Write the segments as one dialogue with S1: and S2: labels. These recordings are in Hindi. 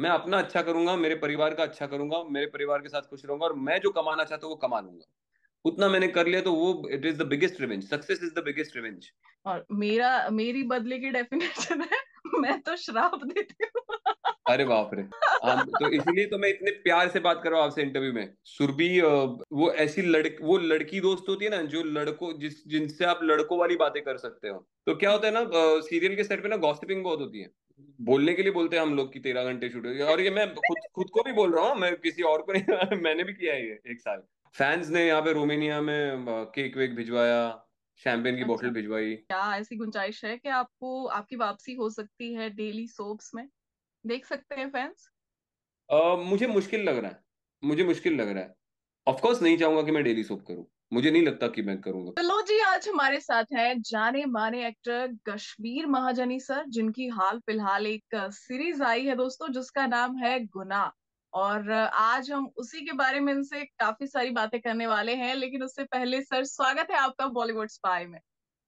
S1: मैं अपना अच्छा करूंगा, मेरे परिवार का अच्छा करूंगा, मेरे परिवार के साथ खुश रहूंगा, और मैं जो कमाना चाहता हूँ वो कमा लूंगा। उतना मैंने कर लिया तो वो it is the biggest revenge, success is the biggest revenge.
S2: और मेरी बदले की डेफिनेशन है, मैं तो श्राप देती हूँ।
S1: अरे बाप रे। हम तो इसीलिए तो मैं इतने प्यार से बात कर रहा हूँ आपसे इंटरव्यू में, सुरभि। वो ऐसी वो लड़की दोस्त होती है ना, जो लड़कों जिनसे आप लड़कों वाली बातें कर सकते हो। तो क्या होता है ना, सीरियल के सेट पे ना गॉसिपिंग बहुत होती है। बोलने के लिए बोलते हैं हम लोग की 13 घंटे शूट हुई, और ये मैं खुद खुद को भी बोल रहा हूँ, मैं किसी और को नहीं मैंने भी किया है ये 1 साल। फैंस ने यहाँ पे रोमेनिया में केक वेक भिजवाया, शैंपेन की
S2: अच्छा,
S1: बोतल भिजवाई।
S2: क्या ऐसी गुंजाइश है कि आपको आपकी वापसी हो सकती है डेली सोप्स में? देख सकते हैं फैंस?
S1: मुझे मुश्किल लग रहा है, मुझे मुश्किल लग रहा है। ऑफ कोर्स नहीं चाहूंगा कि मैं डेली सोप करूं, मुझे नहीं लगता कि मैं करूंगा।
S2: तो लो जी, आज हमारे साथ हैं जाने माने एक्टर कश्मीर महाजनी सर, जिनकी हाल फिलहाल एक सीरीज आई है दोस्तों, जिसका नाम है गुना। और आज हम उसी के बारे में इनसे काफी सारी बातें करने वाले हैं, लेकिन उससे पहले सर, स्वागत है आपका बॉलीवुड स्पाई में।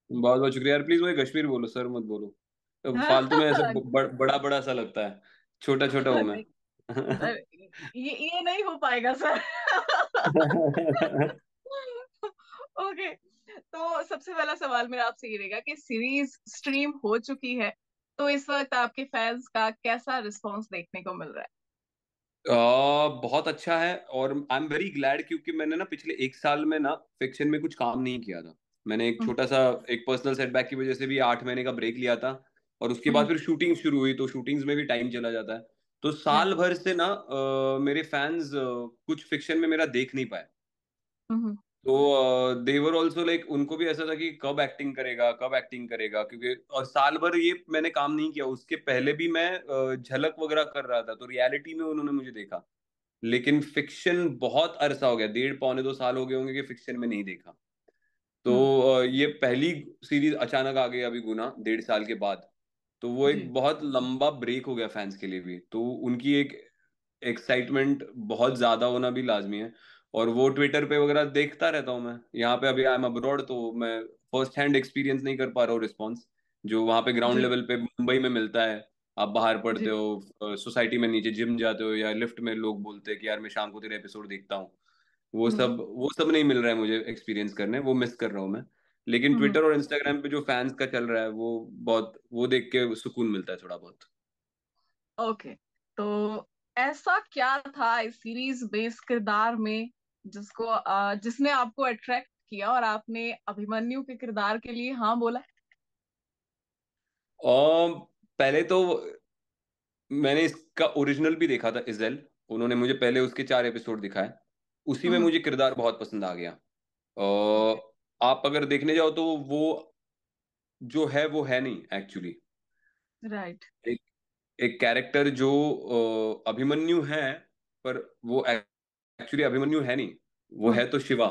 S1: बहुत बहुत शुक्रिया यार, प्लीज वही कश्मीर बोलो, सर मत बोलो। अब फालतू में ऐसे बड़ा बड़ा सा लगता है, छोटा छोटा हूं मैं।
S2: नहीं सर, ये नहीं हो पाएगा सर। ओके, तो सबसे पहला सवाल मेरा आपसे ये रहेगा कि सीरीज स्ट्रीम हो चुकी है, तो इस वक्त आपके फैंस का कैसा रिस्पांस देखने को मिल रहा
S1: बहुत अच्छा है, और आई एम वेरी ग्लैड, क्योंकि मैंने ना पिछले 1 साल में ना फिक्शन में कुछ काम नहीं किया था। मैंने एक
S2: है?
S1: छोटा सा, एक पर्सनल सेटबैक की वजह से भी 8 महीने का ब्रेक लिया था। और उसके बाद
S2: हम्म।
S1: फिर शूटिंग शुरू हुई, तो शूटिंग्स में भी टाइम चला जाता है। तो
S2: राइट।
S1: साल भर से ना मेरे फैंस कुछ फिक्शन में मेरा देख नहीं पाए।
S2: हम्म।
S1: तो देवर ऑल्सो लाइक, उनको भी ऐसा था कि कब एक्टिंग करेगा, कब एक्टिंग करेगा, क्योंकि और साल भर ये मैंने काम नहीं किया। उसके पहले भी मैं झलक वगैरह कर रहा था, तो रियलिटी में उन्होंने मुझे देखा। लेकिन फिक्शन बहुत अरसा हो गया, 1.5 पौने 2 साल हो गए होंगे कि फिक्शन में नहीं देखा। तो
S2: हम्म।
S1: ये पहली सीरीज अचानक आ गई अभी, गुना 1.5 साल के बाद। तो वो एक
S2: जी।
S1: बहुत लंबा ब्रेक हो गया फैंस के लिए भी, तो उनकी एक एक्साइटमेंट बहुत ज्यादा होना भी लाजमी है। और वो ट्विटर पे वगैरह देखता रहता हूँ मैं। यहाँ पे अभी आई एम अब्रॉड, तो मैं फर्स्ट हैंड एक्सपीरियंस नहीं कर पा रहा हूँ रिस्पॉन्स, जो वहाँ पे ग्राउंड
S2: जी।
S1: लेवल पे मुंबई में मिलता है। आप बाहर पढ़ते
S2: जी।
S1: हो, सोसाइटी में नीचे जिम जाते हो, या लिफ्ट में लोग बोलते हैं कि यार मैं शाम को तेरे एपिसोड देखता हूँ।
S2: हम्म।
S1: वो सब नहीं मिल रहा है मुझे एक्सपीरियंस करने, वो मिस कर रहा हूँ मैं। लेकिन
S2: हम्म।
S1: ट्विटर और इंस्टाग्राम पे जो फैंस का चल रहा है, वो बहुत, वो देख के सुकून मिलता है थोड़ा बहुत।
S2: ओके, तो ऐसा क्या था इस सीरीज बेस किरदार में जिसको जिसने आपको अट्रैक्ट किया और आपने अभिमन्यु के किरदार के लिए हाँ बोला?
S1: और पहले तो मैंने इसका ओरिजिनल भी देखा था, इजेल। उन्होंने मुझे पहले उसके 4 एपिसोड दिखाए, उसी में
S2: हम्म।
S1: मुझे किरदार बहुत पसंद आ गया।
S2: ओके।
S1: और आप अगर देखने जाओ तो वो जो है वो है नहीं एक्चुअली।
S2: राइट।
S1: एक एक कैरेक्टर जो अभिमन्यु है, पर वो एक्चुअली अभिमन्यु है नहीं, वो
S2: हम्म।
S1: है तो शिवा।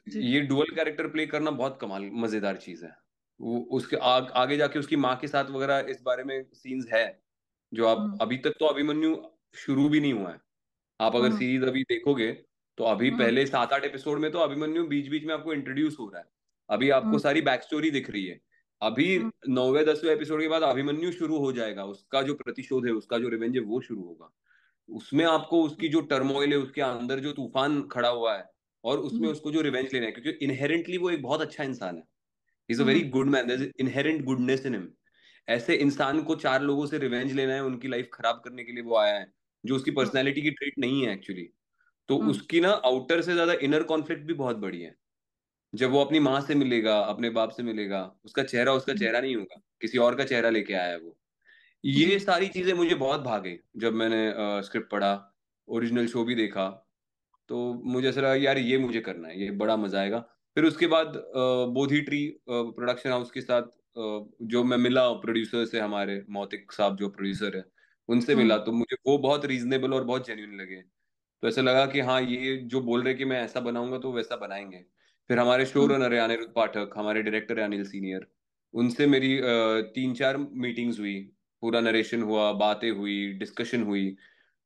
S2: जी।
S1: ये डुअल कैरेक्टर प्ले करना बहुत कमाल मजेदार चीज है। वो उसके आगे जाके उसकी माँ के साथ वगैरह इस बारे में सीन्स है, जो आप
S2: हम्म।
S1: अभी तक तो अभिमन्यु शुरू भी नहीं हुआ है। आप अगर
S2: हम्म।
S1: सीरीज अभी देखोगे, तो अभी
S2: हम्म।
S1: पहले 7 8 एपिसोड में तो अभिमन्यु बीच बीच में आपको इंट्रोड्यूस हो रहा है। अभी आपको
S2: हम्म।
S1: सारी बैक स्टोरी दिख रही है। अभी
S2: हम्म।
S1: 9वें 10वें एपिसोड के बाद अभिमन्यु शुरू हो जाएगा, उसका जो प्रतिशोध है, उसका जो रिवेंज है वो शुरू होगा। उसमें आपको उसकी जो टर्मोइल है, उसके अंदर जो तूफान खड़ा हुआ है, और उसमें
S2: हम्म।
S1: उसको जो रिवेंज लेना है, क्योंकि इनहेरेंटली वो एक बहुत अच्छा इंसान है। Is a very
S2: hmm.
S1: Good man, there is inherent goodness in him. ऐसे इंसान को 4 लोगों से रिवेंज लेना है, उनकी लाइफ खराब करने के लिए वो आया है, जो उसकी
S2: हम्म।
S1: पर्सनैलिटी की ट्रेट नहीं है एक्चुअली। तो
S2: हम्म।
S1: उसकी ना आउटर से ज्यादा इनर कॉन्फ्लिक्ट भी बहुत बड़ी है। जब वो अपनी माँ से मिलेगा, अपने बाप से मिलेगा, उसका
S2: हम्म।
S1: चेहरा नहीं होगा, किसी और का चेहरा लेके आया है वो। ये
S2: जी।
S1: सारी चीजें मुझे बहुत भागे जब मैंने स्क्रिप्ट पढ़ा, ओरिजिनल शो भी देखा। तो मुझे ऐसा लगा यार ये मुझे करना है, ये बड़ा मजा आएगा। फिर उसके बाद बोधी ट्री प्रोडक्शन हाउस के साथ जो मैं मिला प्रोड्यूसर से, हमारे मौतिक साहब जो प्रोड्यूसर है, उनसे मिला,
S2: हम्म।
S1: तो मुझे वो बहुत रीजनेबल और बहुत जेन्युइन लगे। तो ऐसा लगा कि हाँ, ये जो बोल रहे कि मैं ऐसा बनाऊंगा तो वैसा बनाएंगे। फिर हमारे शो
S2: हम्म।
S1: रनर है अनिरुद्ध पाठक, हमारे डायरेक्टर है अनिल सीनियर। उनसे मेरी 3 4 मीटिंग्स हुई, पूरा नरेशन हुआ, बातें हुई, डिस्कशन हुई।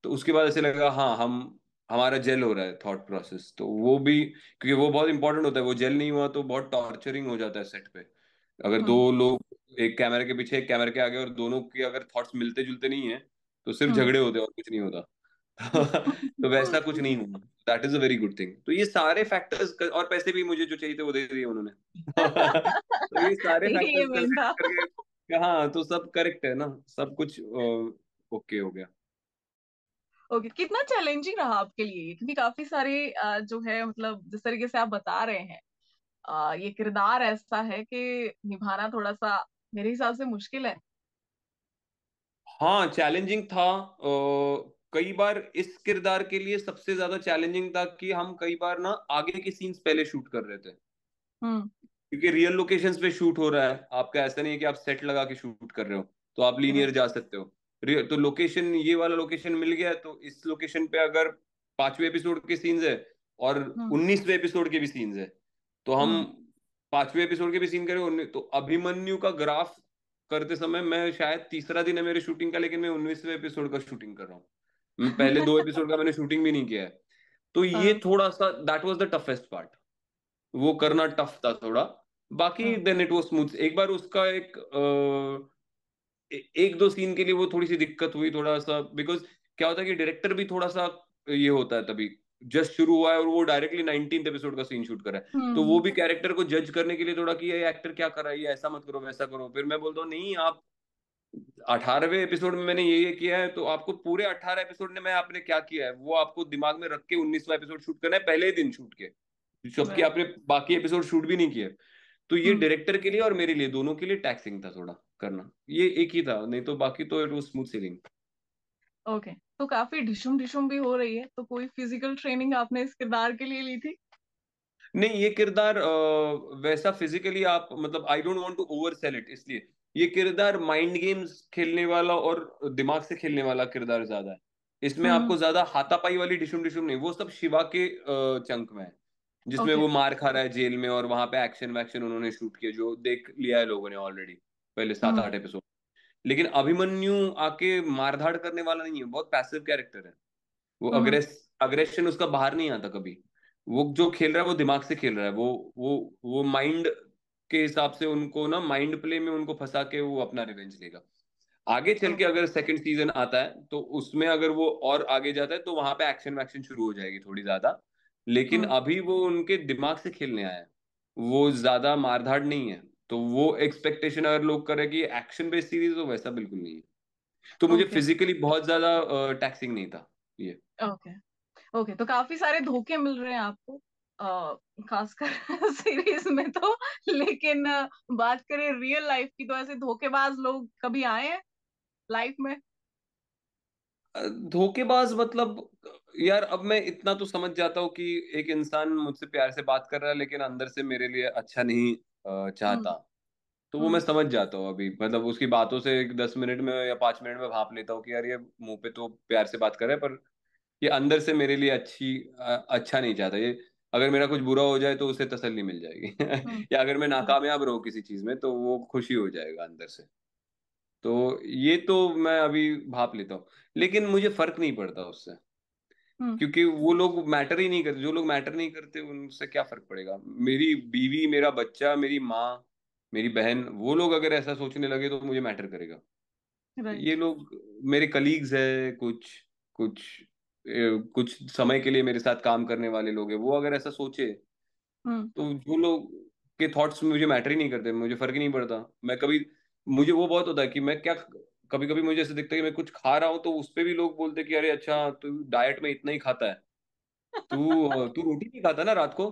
S1: तो उसके बाद ऐसे लगा हाँ, हम हमारा जेल हो रहा है थॉट प्रोसेस, तो वो भी, क्योंकि वो बहुत इंपॉर्टेंट होता है। वो जेल नहीं हुआ तो बहुत टॉर्चरिंग हो जाता है सेट पे। अगर
S2: हम्म।
S1: दो लोग एक कैमरे के पीछे, एक कैमरे के आगे, और दोनों के अगर थॉट्स मिलते जुलते नहीं है, तो सिर्फ
S2: हम्म।
S1: झगड़े होते और कुछ नहीं होता। तो वैसा कुछ नहीं हुआ। That is a very good thing. तो ये सारे फैक्टर्स, और पैसे भी मुझे जो चाहिए थे वो दे दिए उन्होंने। तो ये सारे
S2: ये
S1: फैक्टर्स
S2: मेन
S1: कंसिडर
S2: था।
S1: करके, हाँ, तो सब करेक्ट है ना, सब कुछ ओके हो गया।
S2: ओके, कितना चैलेंजिंग रहा आपके लिए, क्योंकि काफी सारे जो है मतलब जिस तरीके से आप बता रहे हैं, ये किरदार ऐसा है कि निभाना थोड़ा सा मेरे हिसाब से मुश्किल है।
S1: हाँ, चैलेंजिंग था। कई बार इस किरदार के लिए सबसे ज्यादा चैलेंजिंग था कि हम कई बार ना आगे के सीन्स पहले शूट कर रहे थे,
S2: हम्म।
S1: क्योंकि रियल लोकेशंस पे शूट हो रहा है आपका। ऐसा नहीं है कि आप सेट लगा के शूट कर रहे हो, तो आप लीनियर
S2: राइट।
S1: जा सकते हो। तो लोकेशन, ये वाला लोकेशन मिल गया तो इस लोकेशन पे अगर 5वें एपिसोड के सीन्स है और
S2: हम्म।
S1: 19वें एपिसोड के भी सीन्स है, तो हम
S2: हम्म।
S1: 5वें एपिसोड के भी सीन करें। तो अभिमन्यु का ग्राफ करते समय, मैं शायद तीसरा दिन है मेरे शूटिंग का, लेकिन मैं 19वें एपिसोड का शूटिंग कर रहा हूँ। मैं पहले 2 एपिसोड का मैंने शूटिंग भी नहीं किया है। तो ये
S2: हाँ।
S1: थोड़ा सा, that was the toughest part. वो करना टफ था थोड़ा। बाकी
S2: हाँ।
S1: Then it was smooth. एक बार उसका एक दो सीन के लिए वो थोड़ी सी दिक्कत हुई थोड़ा सा, बिकॉज क्या होता है कि डायरेक्टर भी थोड़ा सा ये होता है तभी, जस्ट शुरू हुआ है और वो डायरेक्टली 19th एपिसोड का सीन शूट कर रहा है, तो वो
S2: हम्म।
S1: भी कैरेक्टर को जज करने के लिए थोड़ा कि ये एक्टर क्या कर रहा है, ये ऐसा मत करो वैसा करो। फिर मैं बोलता हूँ नहीं, आप 18वें एपिसोड में मैंने ये किया है, तो आपको पूरे 18 एपिसोड में मैं आपने क्या किया है वो आपको दिमाग में रख के 19वां एपिसोड शूट करना है पहले ही दिन शूट के, जबकि
S2: राइट।
S1: आपने बाकी एपिसोड शूट भी नहीं किए। तो ये
S2: हम्म।
S1: डायरेक्टर के लिए और मेरे लिए, दोनों के लिए टैक्सिंग था थोड़ा करना। ये एक ही था, नहीं तो बाकी तो it was smooth selling.
S2: Okay, तो काफी डिशुम डिशुम भी हो रही है, तो कोई फिजिकल ट्रेनिंग आपने इस किरदार के लिए ली थी?
S1: नहीं, ये किरदार वैसा फिजिकली आप, मतलब I don't want to oversell it, इसलिए ये किरदार माइंड गेम्स खेलने वाला और दिमाग से खेलने वाला किरदार ज्यादा है। इसमें
S2: हम्म।
S1: आपको ज्यादा हाथापाई वाली डिशुम डिशुम नहीं, वो सब शिवा के चंक में है, जिसमें
S2: ओके।
S1: वो मार खा रहा है जेल में और वहां पे एक्शन वैक्शन उन्होंने शूट किया, जो देख लिया है लोगों ने ऑलरेडी पहले सात
S2: हम्म।
S1: आठ एपिसोड। लेकिन अभिमन्यु आके मारधाड़ करने वाला नहीं है, बहुत पैसिव कैरेक्टर है वो।
S2: हम्म।
S1: अग्रेशन उसका बाहर नहीं आता कभी। वो जो खेल रहा है वो दिमाग से खेल रहा है। वो माइंड के हिसाब से उनको ना, माइंड प्ले में उनको फंसा के वो अपना रिवेंज लेगा। आगे चल के
S2: ओके।
S1: अगर सेकंड सीजन आता है तो उसमें अगर वो और आगे जाता है तो वहां पे एक्शन वैक्शन शुरू हो जाएगी थोड़ी ज्यादा। लेकिन
S2: हम्म।
S1: अभी वो उनके दिमाग से खेलने आया है, वो ज्यादा मारधाड़ नहीं है। तो वो एक्सपेक्टेशन अगर लोग करें कि एक्शन बेस्ड सीरीज, तो वैसा बिल्कुल नहीं है। तो मुझे
S2: ओके।
S1: फिजिकली बहुत ज्यादा टैक्सिंग नहीं था ये।
S2: ओके। ओके, तो काफी सारे धोखे मिल रहे हैं आपको, खासकर सीरीज में तो। लेकिन बात करें रियल लाइफ की, तो ऐसे धोखेबाज लोग कभी आए हैं लाइफ में?
S1: धोखेबाज मतलब, यार अब मैं इतना तो समझ जाता हूँ कि एक इंसान मुझसे प्यार से बात कर रहा है लेकिन अंदर से मेरे लिए अच्छा नहीं
S2: हम्म।
S1: चाहता। तो वो मैं
S2: हम्म।
S1: समझ जाता हूँ अभी, मतलब उसकी बातों से एक 10 मिनट में या 5 मिनट में भाप लेता हूँ कि यार ये मुंह पे तो प्यार से बात कर रहा है, पर ये अंदर से मेरे लिए अच्छा नहीं चाहता ये। अगर मेरा कुछ बुरा हो जाए तो उसे तसल्ली मिल
S2: हम्म।
S1: जाएगी। या अगर मैं
S2: हम्म।
S1: नाकामयाब रहूं किसी चीज में तो वो खुशी हो जाएगा अंदर से। तो ये तो मैं अभी भाप लेता हूँ, लेकिन मुझे फर्क नहीं पड़ता उससे,
S2: हम्म।
S1: क्योंकि वो लोग मैटर ही नहीं करते। जो लोग मैटर नहीं करते उनसे क्या फर्क पड़ेगा। मेरी बीवी, मेरा बच्चा, मेरी माँ, मेरी बहन, वो लोग अगर ऐसा सोचने लगे तो मुझे मैटर करेगा।
S2: राइट।
S1: ये लोग मेरे कलीग्स है, कुछ कुछ कुछ समय के लिए मेरे साथ काम करने वाले लोग हैं, वो अगर ऐसा सोचे,
S2: हम्म।
S1: तो जो लोग के थॉट्स मुझे मैटर ही नहीं करते, मुझे फर्क ही नहीं पड़ता। मैं कभी, मुझे वो बहुत होता है कि मैं क्या, कभी कभी मुझे ऐसे दिखता है कि मैं कुछ खा रहा हूँ तो उस पे भी लोग बोलते हैं कि अरे अच्छा, तू डाइट में इतना ही खाता है, तू तू रोटी नहीं खाता ना रात को।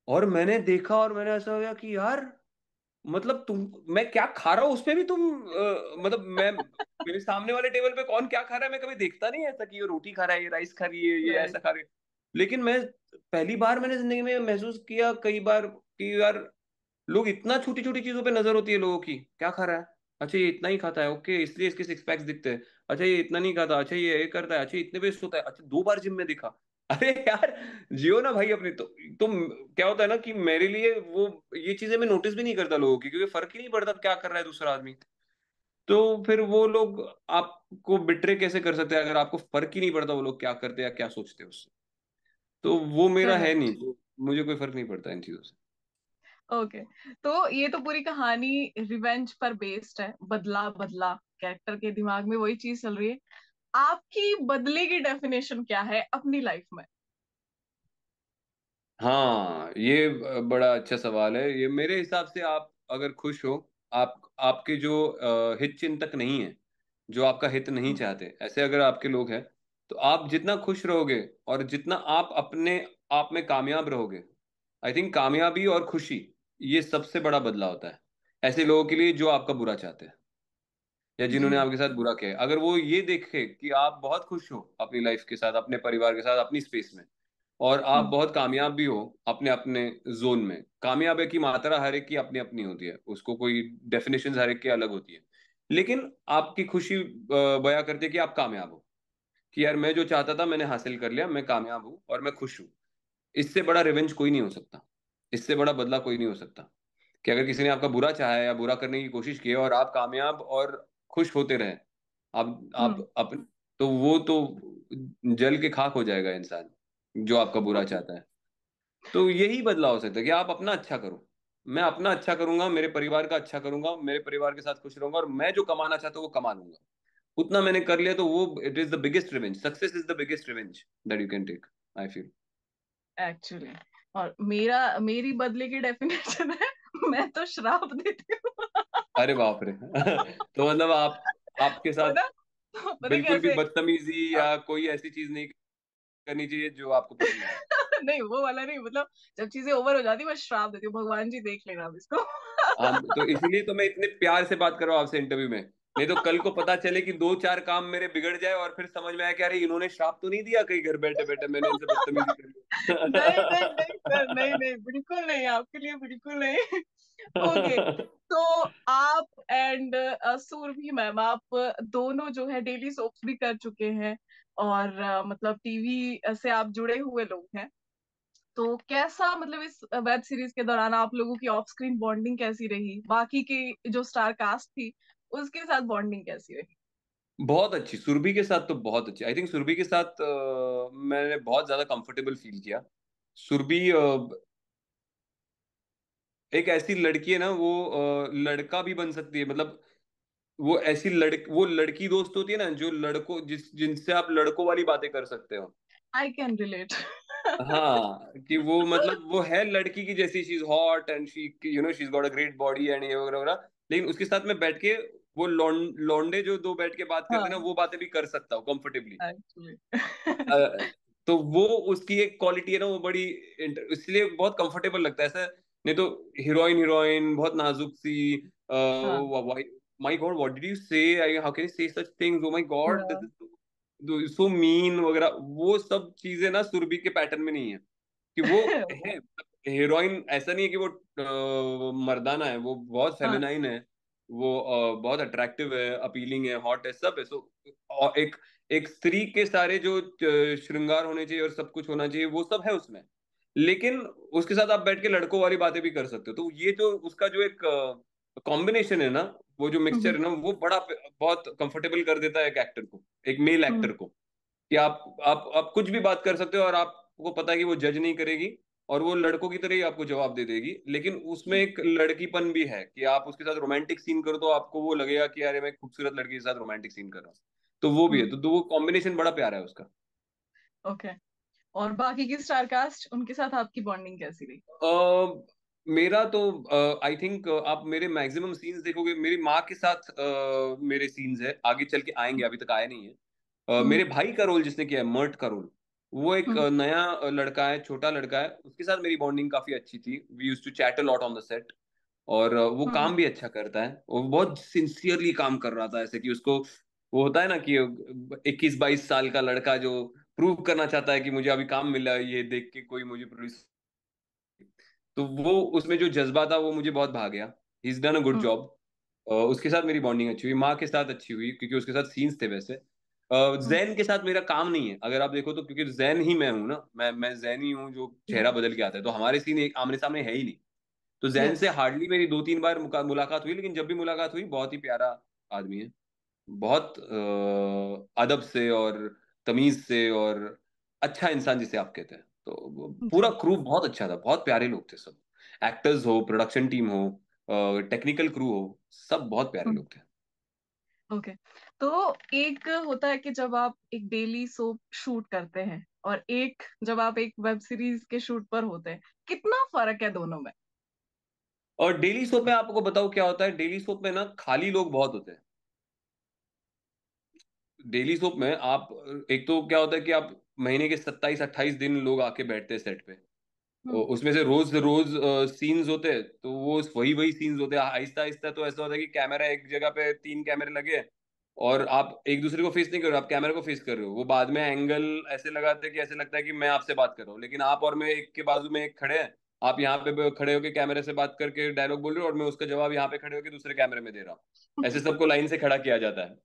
S1: और मैंने देखा और मैंने ऐसा हो गया कि यार, मतलब तुम, मैं क्या खा रहा हूँ उस पे भी तुम मतलब मैं, मेरे सामने वाले टेबल पे कौन क्या खा रहा है मैं कभी देखता नहीं ऐसा कि ये रोटी खा रहा है, ये राइस खा रही है, ये
S2: राइट।
S1: ऐसा खा रही है। लेकिन मैं पहली बार मैंने जिंदगी में महसूस किया कई बार कि यार, लोग इतना छोटी छोटी चीजों पे नजर होती है लोगों की, क्या खा रहा है, अच्छा ये इतना ही खाता है, ओके इसलिए इसके सिक्स पैक्स दिखते हैं, अच्छा ये इतना नहीं खाता, अच्छा ये करता है, अच्छा इतने वेस्ट होता है, अच्छा 2 बार जिम में दिखा। अरे यार, जियो ना भाई अपनी। तो क्या होता है ना कि मेरे लिए वो, ये चीजें मैं नोटिस भी नहीं करता लोगों की, क्योंकि फर्क ही नहीं पड़ता क्या कर रहा है दूसरा आदमी। तो फिर वो लोग आपको बिट्रे कैसे कर सकते हैं अगर आपको फर्क ही नहीं पड़ता वो लोग क्या करते हैं या क्या सोचते हैं उससे। तो वो मेरा है
S2: करेक्ट।
S1: नहीं, तो मुझे कोई फर्क नहीं पड़ता इन चीजों से।
S2: ओके, तो ये तो पूरी कहानी रिवेंज पर बेस्ड है, बदला बदला, कैरेक्टर के दिमाग में वही चीज चल रही है। आपकी बदले की डेफिनेशन क्या है अपनी लाइफ में?
S1: हाँ, ये बड़ा अच्छा सवाल है। ये मेरे हिसाब से आप अगर खुश हो, आप आपके जो हित चिंतक नहीं है, जो आपका हित नहीं
S2: हम्म।
S1: चाहते, ऐसे अगर आपके लोग हैं, तो आप जितना खुश रहोगे और जितना आप अपने आप में कामयाब रहोगे, आई थिंक कामयाबी और खुशी ये सबसे बड़ा बदलाव होता है ऐसे लोगों के लिए जो आपका बुरा चाहते हैं या जिन्होंने
S2: जी।
S1: आपके साथ बुरा किया है। अगर वो ये देखे कि आप बहुत खुश हो अपनी लाइफ के साथ, अपने परिवार के साथ, अपनी स्पेस में, और आप
S2: हम्म।
S1: बहुत कामयाब भी हो अपने अपने जोन में। कामयाब है की मात्रा हर एक की अपनी अपनी होती है, उसको कोई डेफिनेशन हर एक की अलग होती है, लेकिन आपकी खुशी बयां करती है कि आप कामयाब हो, कि यार मैं जो चाहता था मैंने हासिल कर लिया, मैं कामयाब हूँ और मैं खुश हूँ। इससे बड़ा रिवेंज कोई नहीं हो सकता, इससे बड़ा बदला कोई नहीं हो सकता। कि अगर किसी ने आपका बुरा चाहा है या बुरा करने की कोशिश की है और आप कामयाब और खुश होते रहे, आप
S2: हम्म।
S1: अपन, तो वो तो जल के खाक हो जाएगा इंसान जो आपका बुरा चाहता है। तो यही बदलाव हो सकता है कि आप अपना अच्छा करो। मैं अपना अच्छा करूंगा, मेरे परिवार का अच्छा करूंगा, मेरे परिवार के साथ खुश रहूंगा, और मैं जो कमाना चाहता हूँ वो कमा लूंगा। उतना मैंने कर लिया तो वो it is the biggest revenge, success is the biggest revenge that you can take, I feel.
S2: Actually. और मेरी बदले की डेफिनेशन है, मैं तो श्राप देती हूँ।
S1: अरे बाप रे तो मतलब आप, आपके साथ
S2: पता पता
S1: बिल्कुल भी
S2: कैसे?
S1: बदतमीजी या कोई ऐसी चीज नहीं करनी चाहिए जो आपको पसंद ना आए।
S2: नहीं, वो वाला नहीं, मतलब जब चीजें ओवर हो जाती है मैं श्राप देती हूँ, भगवान जी देख लेना अब इसको।
S1: हम तो इसीलिए तो मैं इतने प्यार से बात कर रहा हूँ आपसे इंटरव्यू में। नहीं तो कल को पता चले कि दो चार काम मेरे बिगड़ जाए और फिर समझ में आया कि अरे इन्होंने श्राप तो नहीं दिया कहीं घर बैठे बैठे मैंने इनसे बदतमीजी कर
S2: नहीं नहीं नहीं सर, नहीं नहीं, बिल्कुल नहीं, आपके लिए बिल्कुल नहीं। ओके।
S1: ली।
S2: तो आप एंड सुरभि मैम, आप दोनों जो है डेली सोप्स भी कर चुके हैं, और मतलब टीवी से आप जुड़े हुए लोग हैं। तो कैसा, मतलब इस वेब सीरीज के दौरान आप लोगों की ऑफ स्क्रीन बॉन्डिंग कैसी रही, बाकी की जो स्टार कास्ट थी उसके साथ बॉन्डिंग कैसी रही?
S1: बहुत अच्छी, सुरभि के साथ तो बहुत अच्छी। आई थिंक सुरभि के साथ मैंने बहुत ज्यादा कंफर्टेबल फील किया। सुरभि एक ऐसी लड़की है ना, वो लड़का भी बन सकती है, मतलब वो ऐसी वो लड़की दोस्त होती है ना जो लड़कों जिनसे आप लड़कों वाली बातें कर सकते हो।
S2: I can relate.
S1: हाँ, कि वो मतलब वो है लड़की की जैसी, she is hot and she she is got a great body and ये वगैरह वगैरह, लेकिन उसके साथ में बैठ के वो लौंडे जो दो बैठ के बात करते हैं ना,
S2: हाँ,
S1: वो बातें भी कर सकता हूँ कंफर्टेबली।
S2: एक्चुअली।
S1: तो वो उसकी एक क्वालिटी है ना, वो बड़ी इसलिए बहुत कंफर्टेबल लगता है ऐसा। नहीं तो हीरोइन हीरोइन बहुत नाजुक सी,
S2: हाँ।
S1: My God what did you से, आई हाउ कैन यू से such things, oh my God this
S2: हाँ।
S1: इज सो मीन वगैरह, वो सब चीजें ना सुरभि के पैटर्न में नहीं है। कि वो है हीरोइन, ऐसा नहीं है कि वो मर्दाना है, वो बहुत
S2: हाँ।
S1: फेमिनाइन है। वो बहुत अट्रैक्टिव है, अपीलिंग है, हॉट है, सब है। सो एक एक स्त्री के सारे जो श्रृंगार होने चाहिए और सब कुछ होना चाहिए वो सब है उसमें। लेकिन उसके साथ आप बैठ के लड़कों वाली बातें भी कर सकते हो। तो ये जो उसका जो एक कॉम्बिनेशन है ना, वो जो मिक्सचर
S2: हम्म।
S1: है ना, वो बड़ा बहुत कंफर्टेबल कर देता है एक एक्टर को, एक मेल
S2: हम्म।
S1: एक्टर को। कि आप कुछ भी बात कर सकते हो और आपको पता है कि वो जज नहीं करेगी, और वो लड़कों की तरह ही आपको जवाब दे देगी। लेकिन उसमें एक लड़कीपन भी है कि आप उसके साथ रोमांटिक सीन करो तो आपको वो लगेगा कि अरे मैं एक खूबसूरत लड़की के साथ रोमांटिक सीन कर रहा हूँ। तो वो भी है,
S2: हम्म।
S1: तो वो कॉम्बिनेशन बड़ा प्यारा है उसका।
S2: ओके। और बाकी की स्टार कास्ट, उनके साथ आपकी बॉन्डिंग कैसी रही?
S1: मेरा तो आई थिंक आप मेरे मैक्सिमम सीन्स देखोगे, मेरी माँ के साथ मेरे सीन्स है, आगे चल के आएंगे, अभी तक आए नहीं है।
S2: हम्म।
S1: मेरे भाई का रोल जिसने किया है, मर्ट का रोल, वो एक
S2: हम्म।
S1: नया लड़का है, छोटा लड़का है, उसके साथ मेरी बॉन्डिंग काफी अच्छी थी। We use to chat a lot on the set. और वो
S2: हम्म।
S1: काम भी अच्छा करता है, वो बहुत सिंसियरली काम कर रहा था, ऐसे कि उसको वो होता है ना कि 21-22 साल का लड़का जो प्रूव करना चाहता है कि मुझे अभी काम मिला है, ये देख के कोई मुझे प्रोड्यूस। तो वो उसमें जो जज्बा था वो मुझे बहुत भा गया। He is done a good
S2: hmm.
S1: Job. उसके साथ मेरी बॉन्डिंग अच्छी हुई, माँ के साथ अच्छी हुई क्योंकि उसके साथ सीन्स थे वैसे।
S2: हम्म।
S1: जैन के साथ मेरा काम नहीं है अगर आप देखो तो, क्योंकि जैन ही मैं हूं ना, मैं जैन ही हूँ जो चेहरा
S2: हम्म।
S1: बदल के आता है, तो हमारे सीन एक आमने सामने है ही नहीं। तो जैन
S2: यस।
S1: से हार्डली मेरी 2-3 बार मुलाकात हुई, लेकिन जब भी मुलाकात हुई बहुत ही प्यारा आदमी है। बहुत अदब से और तमीज से, और अच्छा इंसान जिसे आप कहते हैं। तो पूरा
S2: जी।
S1: क्रू बहुत अच्छा था, बहुत प्यारे लोग थे सब। एक्टर्स हो, प्रोडक्शन टीम हो, टेक्निकल क्रू हो, सब बहुत प्यारे
S2: हम्म।
S1: लोग थे।
S2: ओके। तो एक होता है कि जब आप एक डेली सोप शूट करते हैं, और एक जब आप एक वेब सीरीज के शूट पर होते हैं, कितना फर्क है दोनों में?
S1: और डेली सोप में आपको बताओ क्या होता है, डेली सोप में ना खाली लोग बहुत होते हैं। डेली सोप में आप, एक तो क्या होता है कि आप महीने के 27-28 दिन लोग आके बैठते हैं सेट पे।
S2: हम्म।
S1: उसमें से रोज रोज सीन्स होते हैं, तो वो वही वही सीन्स होते हैं। आहिस्ता आहिस्ता तो ऐसा होता है कि कैमरा एक जगह पे 3 कैमरे लगे हैं, और आप एक दूसरे को फेस नहीं कर रहे हो, आप कैमरा को फेस कर रहे हो। वो बाद में एंगल ऐसे लगाते हैं कि ऐसे लगता है कि मैं आपसे बात कर रहा हूँ, लेकिन आप और मैं एक के बाजू में एक खड़े हैं। आप यहाँ पे खड़े होके कैमरे से बात करके डायलॉग बोल रहे हो, और मैं उसका जवाब यहाँ पे खड़े होके दूसरे कैमरे में दे रहा हूँ। ऐसे सबको लाइन से खड़ा किया जाता है।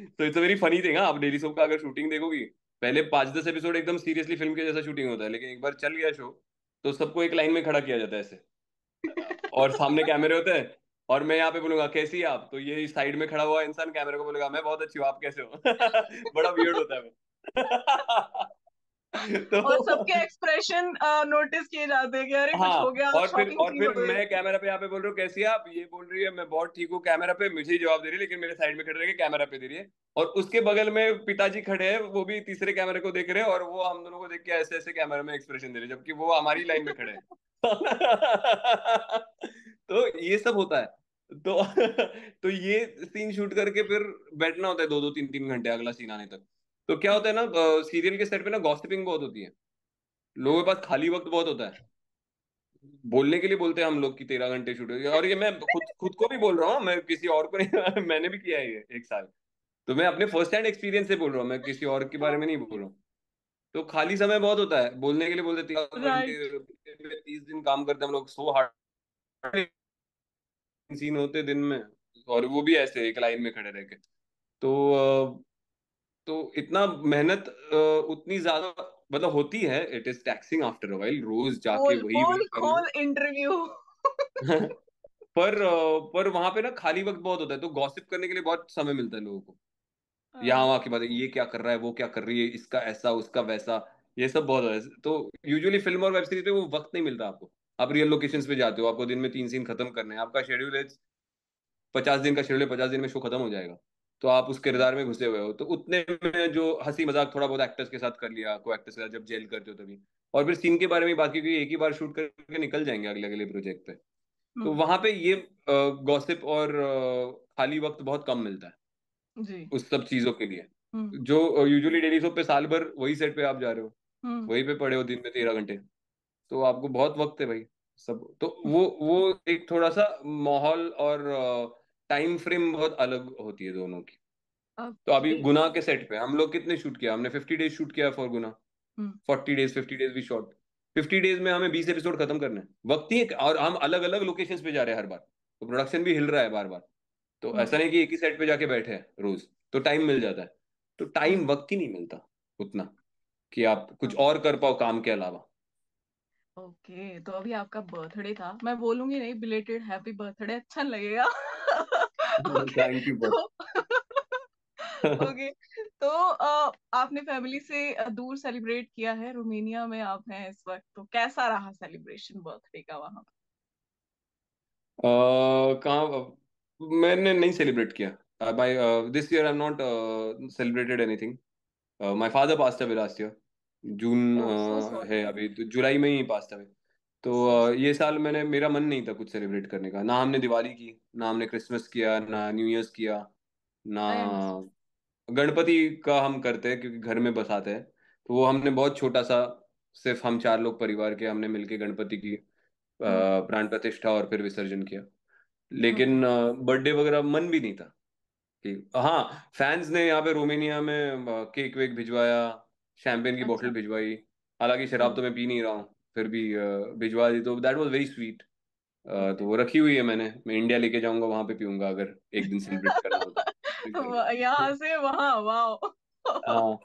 S1: तो it's a very funny thing. आप डेली सोप का अगर शूटिंग देखोगी, पहले 5-10 एपिसोड एकदम सीरियसली फिल्म के जैसा शूटिंग होता है, लेकिन एक बार चल गया शो तो सबको एक लाइन में खड़ा किया जाता है ऐसे, और सामने कैमरे होते हैं। और मैं यहाँ पे बोलूंगा कैसी है आप, तो ये साइड में खड़ा हुआ इंसान कैमरे को बोलेगा मैं बहुत अच्छी हूँ, आप कैसे हो। बड़ा वियर्ड होता है वो।
S2: और
S1: तो
S2: सबके एक्सप्रेशन नोटिस किए जाते हैं कि अरे कुछ
S1: हाँ,
S2: हो गया, शॉकिंग
S1: और
S2: चीज
S1: फिर
S2: हो गई।
S1: मैं कैमरा पे यहाँ पे बोल रहा हूँ कैसी है आप, ये बोल रही है मैं बहुत ठीक हूँ कैमरा पे, मुझे ही जवाब दे रही है, लेकिन मेरे साइड में खड़े रह के कैमरा पे दे रही है। और उसके बगल में पिताजी खड़े हैं, वो भी तीसरे कैमरे को देख रहे हैं, और वो हम दोनों को देख के ऐसे ऐसे कैमरे में एक्सप्रेशन दे रहे हैं, जबकि वो हमारी लाइन में खड़े हैं। तो ये सब होता है। तो तो ये सीन शूट करके फिर बैठना होता है 2-2 3-3 घंटे अगला सीन आने तक। तो क्या होता है ना, सीरियल के सेट पे ना गॉसिपिंग बहुत होती है, लोगों के पास खाली वक्त बहुत होता है। बोलने के लिए बोलते हैं हम लोग कि 13 घंटे शूट हो, और ये मैं खुद खुद को भी बोल रहा हूँ, मैं किसी और को नहीं। मैंने भी किया है ये 1 साल। तो मैं अपने फर्स्ट हैंड एक्सपीरियंस से बोल रहा हूँ, मैं किसी और के बारे में नहीं बोल रहा हूँ। तो खाली समय बहुत होता है, बोलने के लिए बोलते 13 घंटे,
S2: राइट।
S1: 30 दिन काम करते हैं हम लोग, सो हार्ड सीन होते दिन में। और वो भी ऐसे एक लाइन में खड़े रह के। तो तो इतना मेहनत उतनी ज्यादा मतलब होती है, it is taxing after a while, रोज जाके
S2: पोल
S1: वही वही
S2: पोल
S1: करना।
S2: खोल इंटरव्यू।
S1: पर वहां पे ना खाली वक्त बहुत होता है, तो गॉसिप करने के लिए बहुत समय मिलता है लोगों को। यहाँ
S2: हाँ।
S1: वहाँ की बातें, ये क्या कर रहा है, वो क्या कर रही है, इसका ऐसा उसका वैसा, ये सब बहुत होता है। तो यूजुअली फिल्म और वेब सीरीज पे वो वक्त नहीं मिलता आपको। आप रियल लोकेशंस पे जाते हो, आपको दिन में 3 सीन खत्म करने हैं, आपका शेड्यूल है 50 दिन का शेड्यूल है, 50 दिन में शो खत्म हो जाएगा। तो आप उस किरदार में घुसे हुए हो, तो उतने में जो हंसी मजाक थोड़ा बहुत एक्टर्स के साथ कर लिया, को एक्टर्स के साथ जब जेल करते हो तभी। और फिर सीन के बारे में बात की, क्योंकि एक ही बार शूट करके निकल जाएंगे अगले अगले प्रोजेक्ट पे। तो
S2: हम्म।
S1: वहां पे ये गॉसिप और खाली वक्त बहुत कम मिलता है
S2: जी।
S1: उस सब चीजों के लिए।
S2: हम्म।
S1: जो यूजुअली डेली सोप पे साल भर वही सेट पे आप जा रहे हो,
S2: हम्म।
S1: वहीं पे पड़े हो दिन में 13 घंटे, तो आपको बहुत वक्त है भाई। सब तो वो एक थोड़ा सा माहौल और टाइम फ्रेम बहुत अलग होती है दोनों की। तो अभी
S2: ओके।
S1: गुना के सेट पे हम लोग कितने शूट किया, हमने 50 डेज शूट किया for Guna.
S2: Hmm.
S1: 40 days, 50 days भी शॉट। 50 डेज में हमें 20 एपिसोड खत्म करने हैं, वक्त ही और हम अलग अलग लोकेशंस पे जा रहे हैं हर बार, तो प्रोडक्शन भी हिल रहा है बार बार। तो ऐसा
S2: हम्म।
S1: नहीं कि एक ही सेट पे जाके बैठे हैं रोज, तो टाइम मिल जाता है। तो टाइम
S2: हम्म।
S1: वक्त ही नहीं मिलता उतना कि आप कुछ
S2: ओके।
S1: और कर पाओ काम के अलावा।
S2: ओके, तो अभी आपका बर्थडे था, मैं बोलूंगी नहीं बिलेटेड हैप्पी बर्थडे, अच्छा नहीं लगेगा। ओके।
S1: थैंक यू
S2: तो
S1: बस।
S2: ओके, तो आपने फैमिली से दूर सेलिब्रेट किया है, रोमानिया में आप हैं इस वक्त, तो कैसा रहा सेलिब्रेशन बर्थडे का वहां?
S1: कहाँ, मैंने नहीं सेलिब्रेट किया। By this year I am not celebrated anything. My father passed away last year, June
S2: oh so
S1: है
S2: सॉरी।
S1: अभी, तो जुलाई में ही पास्ट अवे। तो
S2: सो
S1: ये साल मेरा मन नहीं था कुछ सेलिब्रेट करने का, ना हमने दिवाली की, ना हमने क्रिसमस किया, ना न्यू ईयर्स किया, ना
S2: आई अंडरस्टैंड।
S1: गणपति का हम करते हैं क्योंकि घर में बसाते हैं। तो वो हमने बहुत छोटा सा, सिर्फ हम 4 लोग परिवार के, हमने मिलके गणपति की
S2: हम्म।
S1: प्राण प्रतिष्ठा और फिर विसर्जन किया। लेकिन
S2: ओके।
S1: बर्थडे वगैरह मन भी नहीं था कि, हाँ फैंस ने यहाँ पे रोमानिया में केक वेक भिजवाया, शैंपेन की बोतल
S2: अच्छा।
S1: भिजवाई। हालांकि शराब तो मैं पी नहीं रहा हूँ, फिर भी भिजवा दी, तो दैट वाज वेरी स्वीट। तो
S2: ओके।
S1: वो रखी हुई है मैंने, मैं इंडिया लेके जाऊंगा, वहां पे पीऊंगा अगर एक दिन सेलिब्रेट करना होगा तो।
S2: यहाँ से वहां, वाओ।
S1: हाँ,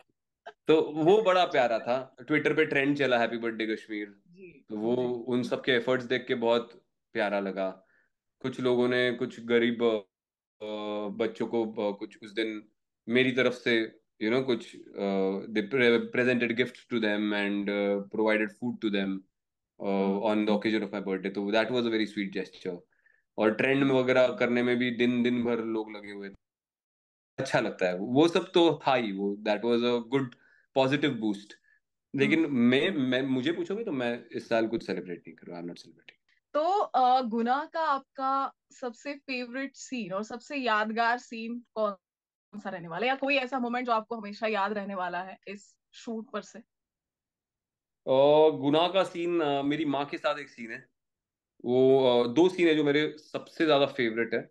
S1: तो वो बड़ा प्यारा
S2: चलो।
S1: था। ट्विटर पे ट्रेंड चला हैप्पी बर्थडे कश्मीर,
S2: जी।
S1: तो वो
S2: जी।
S1: उन सबके एफर्ट्स देख के बहुत प्यारा लगा। कुछ लोगों ने कुछ गरीब बच्चों को कुछ उस दिन मेरी तरफ से कुछ they presented gift to them and provided food to them
S2: hmm.
S1: On the occasion of my birthday, तो that was a very sweet gesture. और ट्रेंड में वगैरह करने में भी दिन दिन भर लोग लगे हुए थे। अच्छा लगता है वो सब तो था ही, वो that was a good positive boost.
S2: Hmm.
S1: लेकिन मैं मुझे पूछोगे तो मैं इस साल कुछ सेलिब्रेट नहीं कर रहा, आई एम नॉट सेलिब्रेटिंग।
S2: तो गुनाह का आपका सबसे फेवरेट सीन और सबसे यादगार सीन कौन सा रहने वाला है, या कोई ऐसा मोमेंट जो आपको हमेशा याद रहने वाला है इस शूट पर से?
S1: और गुनाह का सीन, मेरी माँ के साथ एक सीन है। वो दो सीन है जो मेरे सबसे ज्यादा फेवरेट है।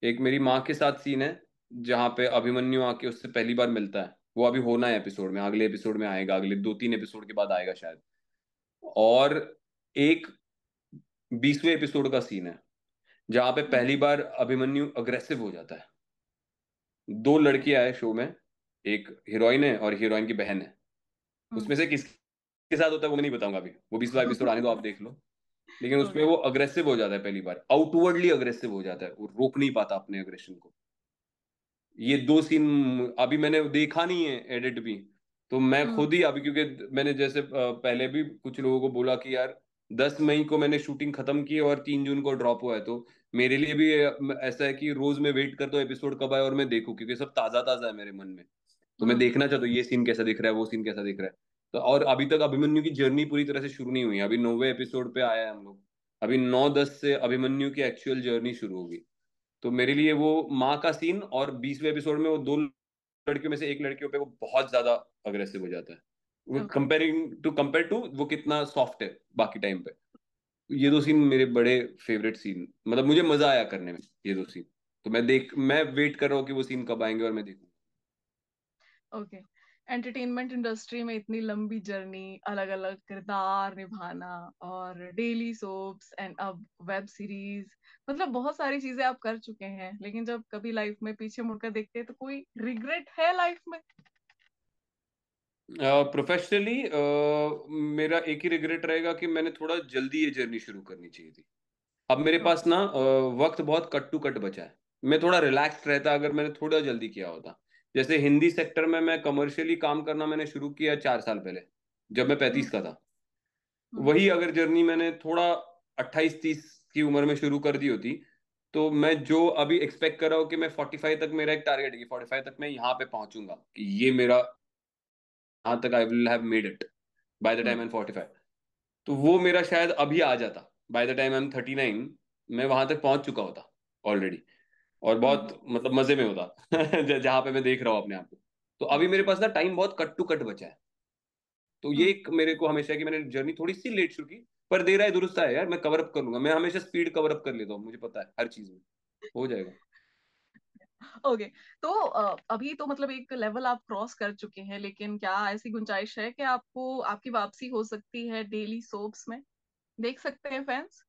S1: एक मेरी माँ के साथ सीन है जहाँ पे अभिमन्यु आके उससे पहली बार मिलता है। वो अभी होना है एपिसोड में, अगले एपिसोड में आएगा, अगले 2-3 एपिसोड के बाद आएगा शायद। और एक 20वें एपिसोड का सीन है जहाँ पे
S2: हम्म।
S1: पहली बार अभिमन्यु अग्रेसिव हो जाता है। दो लड़कियां हैं शो में, एक हीरोइन है और हीरोइन की बहन है।
S2: हम्म।
S1: उसमें से किसके साथ होता है वो मैं नहीं बताऊंगा अभी, वो 20वां एपिसोड आने दो, आप देख लो। लेकिन उसमें
S2: ओके।
S1: वो अग्रेसिव हो जाता है पहली बार, आउटवर्डली अग्रेसिव हो जाता है, वो रोक नहीं पाता अपने अग्रेशन को। ये दो सीन अभी मैंने देखा नहीं है एडिट भी, तो मैं
S2: हम्म।
S1: खुद ही अभी, क्योंकि मैंने जैसे पहले भी कुछ लोगों को बोला कि यार 10 मई को मैंने शूटिंग खत्म की है और 3 जून को ड्रॉप हुआ है, तो मेरे लिए भी ऐसा है कि रोज मैं वेट करता हूँ एपिसोड कब आए और मैं देखूं, क्योंकि सब ताजा ताजा है मेरे मन में। तो मैं
S2: हम्म।
S1: देखना चाहता हूँ ये सीन कैसा दिख रहा है, वो सीन कैसा दिख रहा है। तो और अभी तक अभिमन्यु की जर्नी पूरी तरह से शुरू नहीं हुई है, अभी 9वें एपिसोड पे आया है हम लोग। अभी 9-10 से अभिमन्यु की एक्चुअल जर्नी शुरू होगी। तो मेरे लिए वो माँ का सीन, और 20वें एपिसोड में वो दो लड़कियों में से एक लड़कियों पे वो बहुत ज्यादा अग्रेसिव हो जाता है, वो
S2: ओके।
S1: कंपेयर टू वो कितना सॉफ्ट है बाकी टाइम पे। ये दो सीन मेरे बड़े फेवरेट सीन, मतलब मुझे मजा आया करने में ये दो सीन। तो मैं वेट कर रहा हूँ कि वो सीन कब आएंगे और मैं देखूँ।
S2: ओके। एंटरटेनमेंट इंडस्ट्री में इतनी लंबी जर्नी, अलग अलग किरदार निभाना, और डेली सोप्स एंड अब वेब सीरीज, मतलब बहुत सारी चीजें आप कर चुके हैं, लेकिन जब कभी लाइफ में पीछे मुड़कर देखते हैं तो कोई रिग्रेट है लाइफ में?
S1: प्रोफेशनली मेरा एक ही रिग्रेट रहेगा कि मैंने थोड़ा जल्दी ये जर्नी शुरू करनी चाहिए थी। अब मेरे पास ना वक्त बहुत कट टू कट बचा है। मैं थोड़ा रिलैक्स्ड रहता अगर मैंने थोड़ा जल्दी किया होता। जैसे हिंदी सेक्टर में मैं कमर्शियली काम करना मैंने शुरू किया 4 साल पहले, जब मैं
S2: हम्म।
S1: 35 का था।
S2: हम्म।
S1: वही अगर जर्नी मैंने थोड़ा 28-30 की उम्र में शुरू कर दी होती, तो मैं जो अभी एक्सपेक्ट कर रहा हूँ कि मैं 45 तक, मेरा एक टारगेट है कि 45 तक मैं यहाँ पे पहुंचूंगा, कि ये मेरा, यहाँ तक I will have made it by the time I
S2: hmm.
S1: Am 45। तो वो मेरा शायद अभी आ जाता, by the time I am 39 मैं वहां तक पहुंच चुका होता ऑलरेडी। और
S2: हम्म।
S1: बहुत मतलब मजे में होता जहां पे मैं देख रहा हूँ अपने आप को। तो अभी मेरे पास ना टाइम बहुत कट टू कट बचा है। तो ये
S2: हम्म।
S1: एक मेरे को हमेशा है कि मैंने जर्नी थोड़ी सी लेट शुरू की, पर देर आए दुरुस्त आए यार, मैं कवर अप कर लूंगा। मैं हमेशा स्पीड कवर अप कर लेता हूँ, मुझे पता है हर चीज में हो जाएगा।
S2: ओके। तो अभी तो मतलब एक लेवल आप क्रॉस कर चुके हैं, लेकिन क्या ऐसी गुंजाइश है कि आपको आपकी वापसी हो सकती है डेली सोप्स में? देख सकते हैं फैंस?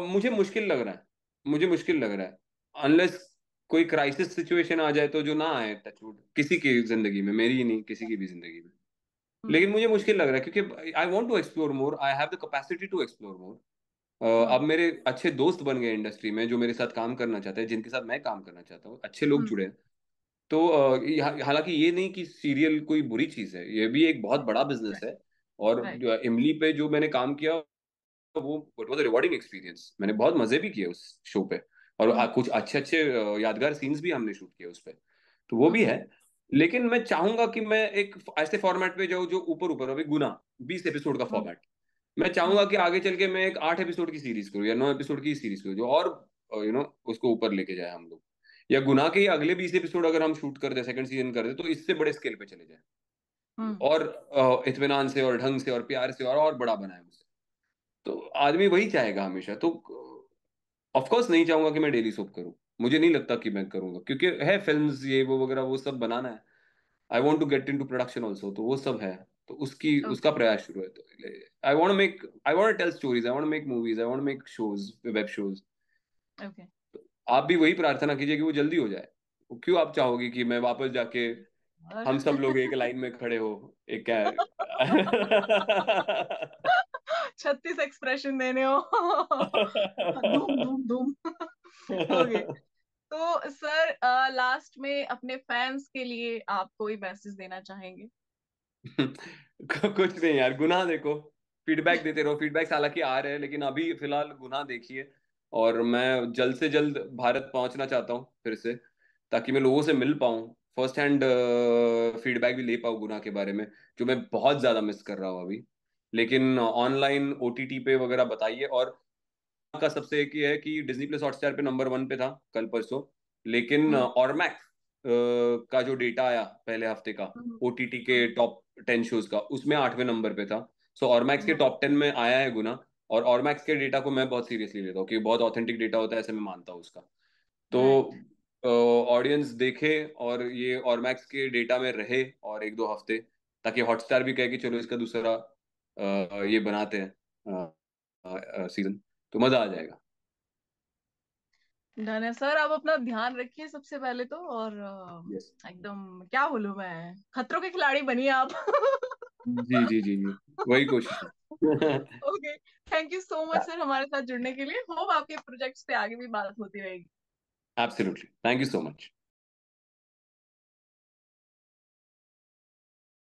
S1: मुझे मुश्किल लग रहा है, मुझे मुश्किल लग रहा है, अनलेस कोई क्राइसिस सिचुएशन आ जाए, तो जो ना आए टचवुड किसी की जिंदगी में, मेरी ही नहीं किसी की भी जिंदगी में।
S2: हम्म।
S1: लेकिन मुझे मुश्किल लग रहा है क्योंकि I want to explore more, I have the capacity to explore more. अब
S2: हम्म।
S1: मेरे अच्छे दोस्त बन गए इंडस्ट्री में जो मेरे साथ काम करना चाहते हैं, जिनके साथ मैं काम करना चाहता हूँ, अच्छे लोग
S2: हम्म।
S1: जुड़े हैं। तो हालांकि ये नहीं कि सीरियल कोई बुरी चीज है, ये भी एक बहुत बड़ा बिजनेस
S2: राइट।
S1: है। और
S2: राइट।
S1: इमली पे जो मैंने काम किया, वो इट वाज रिवॉर्डिंग एक्सपीरियंस, मैंने बहुत मजे भी किए उस शो पे। और
S2: हम्म।
S1: कुछ अच्छे अच्छे यादगार सीन्स भी हमने शूट किए उस पे। तो वो भी
S2: हम्म।
S1: है। लेकिन मैं चाहूंगा कि मैं एक ऐसे फॉर्मेट पे जाऊँ जो ऊपर ऊपर, अभी गुना 20 एपिसोड का
S2: हम्म।
S1: फॉर्मेट। मैं चाहूंगा
S2: हम्म।
S1: कि आगे चल के मैं एक 8 एपिसोड की सीरीज करूँ या 9 एपिसोड की सीरीज करूँ, जो और उसको ऊपर लेके जाए हम लोग। या गुना के ही अगले 20 एपिसोड अगर हम शूट कर दे, सेकंड सीजन कर दे, तो इससे बड़े स्केल पे चले जाए।
S2: हम्म।
S1: और इत्मीनान से और ढंग से और प्यार से और बड़ा बनाए उसे। तो आदमी वही चाहेगा हमेशा। तो ऑफ कोर्स नहीं चाहूंगा कि मैं डेली सोप करूं, मुझे नहीं लगता कि मैं करूंगा, क्योंकि है फिल्म्स ये वो वगैरह वो सब बनाना है। I want to get into production also, तो वो सब है। तो उसका
S2: ओके।
S1: प्रयास शुरू है। तो I want tell stories, I want make movies, I want make shows, web shows.
S2: Okay.
S1: आप भी वही प्रार्थना कीजिए कि वो जल्दी हो जाए। क्यों आप चाहोगे कि मैं वापस जाके
S2: और
S1: हम सब लोग एक लाइन में खड़े हो, एक क्या
S2: 36 एक्सप्रेशन देने हो। धूम धूम धूम। ओके। तो सर, लास्ट में अपने फैंस के लिए आप कोई मैसेज देना चाहेंगे?
S1: कुछ नहीं यार, गुनाह देखो, फीडबैक देते रहो। फीडबैक हालांकि आ रहे हैं, लेकिन अभी फिलहाल गुनाह देखिए। और मैं जल्द से जल्द भारत पहुंचना चाहता हूँ फिर से, ताकि मैं लोगों से मिल पाऊँ, फर्स्ट हैंड फीडबैक भी ले पाऊँ गुना के बारे में, जो मैं बहुत ज्यादा मिस कर रहा हूँ अभी। लेकिन ऑनलाइन ओटीटी पे वगैरह बताइए। और का सबसे एक ये है कि डिज्नी प्लस हॉटस्टार पे नंबर 1 पे था कल परसों, लेकिन
S2: हम्म।
S1: ऑरमैक्स का जो डेटा आया पहले हफ्ते का,
S2: हम्म।
S1: ओटीटी के
S2: हम्म।
S1: टॉप 10 शोज का, उसमें 8वें नंबर पे था। सो ऑरमैक्स के
S2: हम्म।
S1: टॉप 10 में आया है गुना। और ऑरमैक्स के डेटा को मैं बहुत सीरियसली लेता हूँ, क्योंकि बहुत ऑथेंटिक डेटा होता है, ऐसे मैं मानता हूँ उसका। तो
S2: राइट।
S1: ऑडियंस देखे और ये ऑरमैक्स के डेटा में रहे और 1-2 हफ्ते, ताकि हॉटस्टार भी कहे कि चलो इसका दूसरा ये बनाते हैं सीजन, तो मजा आ जाएगा।
S2: डन है सर, आप अपना ध्यान रखिए सबसे पहले तो, और
S1: यस।
S2: एकदम क्या बोलूं मैं, खतरों के खिलाड़ी बनिए आप।
S1: जी जी जी जी, वही कोशिश है।
S2: Okay, thank you so much sir हमारे साथ जुड़ने के लिए। होप आपके प्रोजेक्ट्स पे आगे भी बात होती रहेगी।
S1: Absolutely, thank you so much.